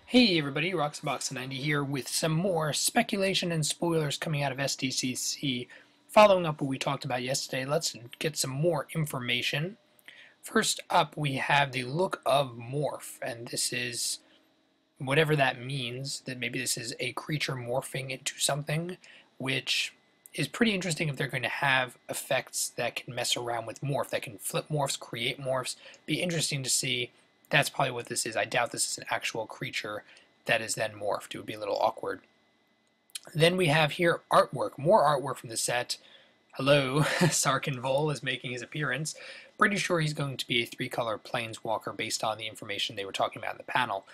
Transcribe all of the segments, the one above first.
Hey everybody, Roxabox90 here with some more speculation and spoilers coming out of SDCC. Following up what we talked about yesterday, let's get some more information. First up, we have the look of morph, and this is whatever that means, that maybe this is a creature morphing into something, which is pretty interesting if they're going to have effects that can mess around with morph, that can flip morphs, create morphs. Be interesting to see. That's probably what this is. I doubt this is an actual creature that is then morphed. It would be a little awkward. Then we have here artwork, more artwork from the set. Hello, Sarkin Vol is making his appearance. Pretty sure he's going to be a 3-color planeswalker based on the information they were talking about in the panel.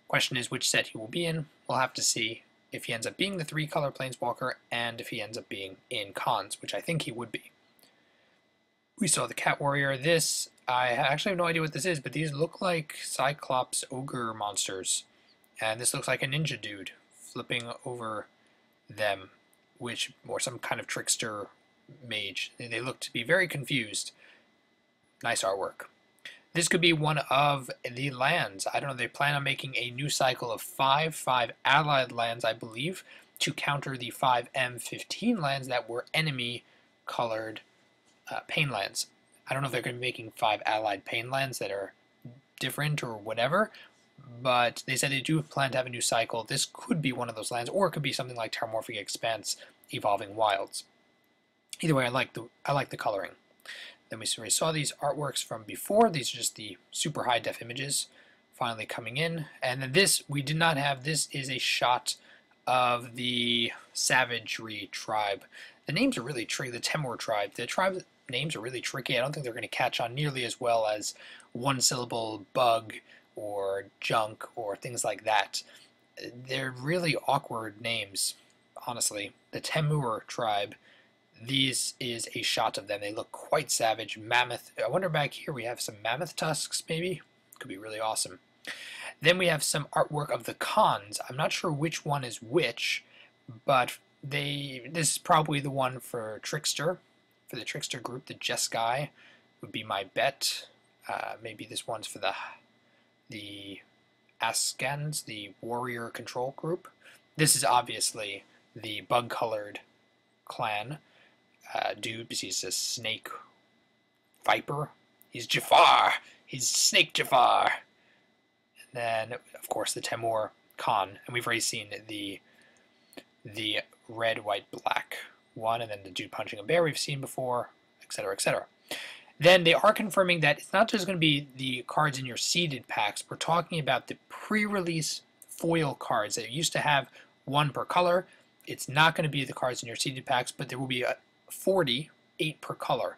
Question is which set he will be in. We'll have to see if he ends up being the 3-color planeswalker and if he ends up being in cons, which I think he would be. We saw the Cat Warrior. This, I actually have no idea what this is, but these look like Cyclops ogre monsters. And this looks like a ninja dude flipping over them, or some kind of trickster mage. They look to be very confused. Nice artwork. This could be one of the lands. I don't know, they plan on making a new cycle of five allied lands, I believe, to counter the 5 M15 lands that were enemy-colored pain lands. I don't know if they're going to be making 5 allied pain lands that are different or whatever, but they said they do plan to have a new cycle. This could be one of those lands, or it could be something like Terramorphic Expanse, Evolving Wilds. Either way, I like the coloring. Then we saw these artworks from before. These are just the super high def images finally coming in. And then this, we did not have. This is a shot of the Savagery tribe. The names are really tricky. The Temur tribe. The tribe names are really tricky. I don't think they're going to catch on nearly as well as one-syllable bug or junk or things like that. They're really awkward names, honestly. The Temur tribe. This is a shot of them. They look quite savage. Mammoth. I wonder back here we have some mammoth tusks, maybe? Could be really awesome. Then we have some artwork of the cons. I'm not sure which one is which, but this is probably the one for Trickster. For the Trickster group, the Jeskai would be my bet. Maybe this one's for the Askans, the warrior control group. This is obviously the bug-colored clan. Dude, because he's a snake viper. He's Jafar. He's Snake Jafar. And then, of course, the Temur Khan. And we've already seen the red, white, black one, and then the dude punching a bear we've seen before, etc., etc. Then they are confirming that it's not just going to be the cards in your seeded packs. We're talking about the pre-release foil cards that used to have 1 per color. It's not going to be the cards in your seeded packs, but there will be 40, 8 per color,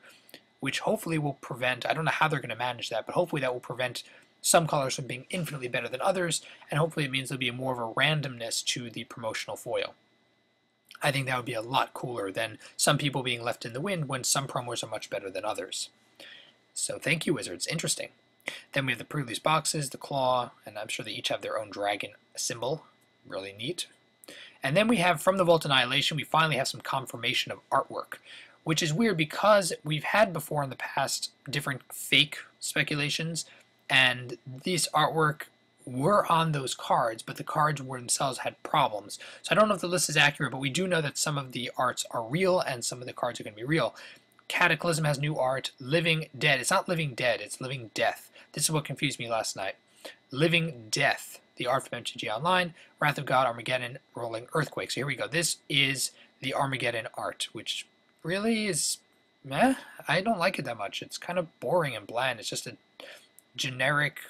which hopefully will prevent, I don't know how they're going to manage that, but hopefully that will prevent some colors from being infinitely better than others, and hopefully it means there'll be more of a randomness to the promotional foil. I think that would be a lot cooler than some people being left in the wind when some promos are much better than others. So thank you, Wizards. Interesting. Then we have the pre-release boxes, the claw, and I'm sure they each have their own dragon symbol. Really neat. And then we have, from the Vault Annihilation, we finally have some confirmation of artwork, which is weird because we've had before in the past different fake speculations, and these artwork were on those cards, but the cards were themselves had problems. So I don't know if the list is accurate, but we do know that some of the arts are real and some of the cards are going to be real. Cataclysm has new art. Living Dead. It's not Living Dead, it's Living Death. This is what confused me last night. Living Death. The art from MTG Online, Wrath of God, Armageddon, Rolling Earthquake. So here we go. This is the Armageddon art, which really is meh. I don't like it that much. It's kind of boring and bland. It's just a generic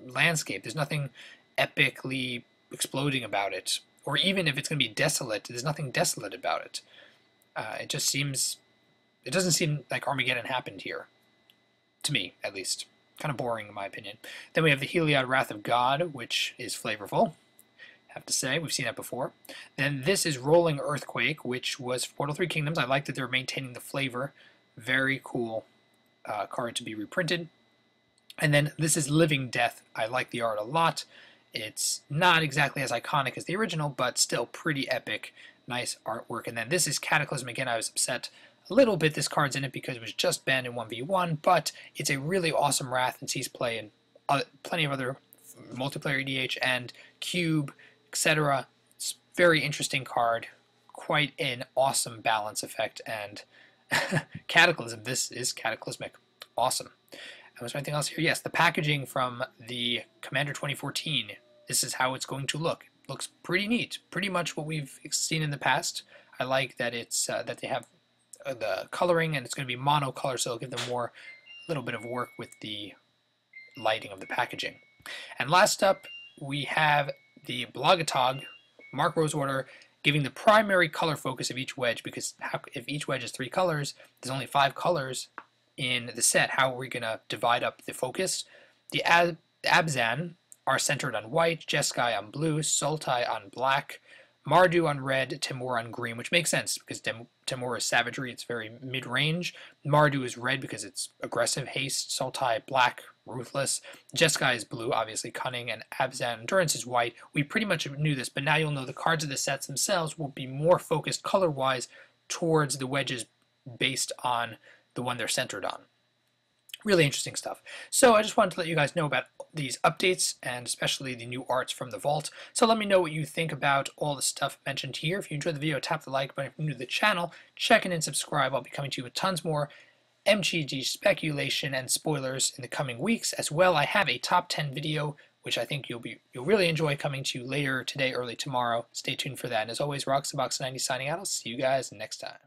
landscape. There's nothing epically exploding about it. Or even if it's going to be desolate, there's nothing desolate about it. It doesn't seem like Armageddon happened here. To me, at least. Kind of boring in my opinion. Then we have the Heliod Wrath of God, which is flavorful. Have to say, we've seen that before. Then this is Rolling Earthquake, which was Portal 3 Kingdoms. I like that they're maintaining the flavor. Very cool card to be reprinted. And then this is Living Death. I like the art a lot. It's not exactly as iconic as the original, but still pretty epic. Nice artwork. And then this is Cataclysm. Again, I was upset a little bit this card's in it because it was just banned in 1v1, but it's a really awesome Wrath and sees play in plenty of other multiplayer EDH and cube, etc. It's a very interesting card, quite an awesome balance effect, and Cataclysm, this is cataclysmic. Awesome. And was there anything else here? Yes, the packaging from the Commander 2014. This is how it's going to look. Looks pretty neat. Pretty much what we've seen in the past. I like that it's that they have the coloring, and it's going to be monocolor, so it'll give them a little bit of work with the lighting of the packaging. And last up, we have the Blogatog Mark Rose order, giving the primary color focus of each wedge, because if each wedge is 3 colors, there's only 5 colors in the set. How are we going to divide up the focus? The Abzan are centered on white, Jeskai on blue, Sultai on black, Mardu on red, Timur on green, which makes sense because Timur is savagery, it's very mid-range. Mardu is red because it's aggressive, haste. Sultai black, ruthless. Jeskai is blue, obviously cunning, and Abzan Endurance is white. We pretty much knew this, but now you'll know the cards of the sets themselves will be more focused color-wise towards the wedges based on the one they're centered on. Really interesting stuff. So I just wanted to let you guys know about these updates, and especially the new arts from the vault. So let me know what you think about all the stuff mentioned here. If you enjoyed the video, tap the like button. If you're new to the channel, check in and subscribe. I'll be coming to you with tons more MTG speculation and spoilers in the coming weeks. As well, I have a top 10 video, which I think you'll really enjoy, coming to you later today, early tomorrow. Stay tuned for that. And as always, Roxabox90 signing out. I'll see you guys next time.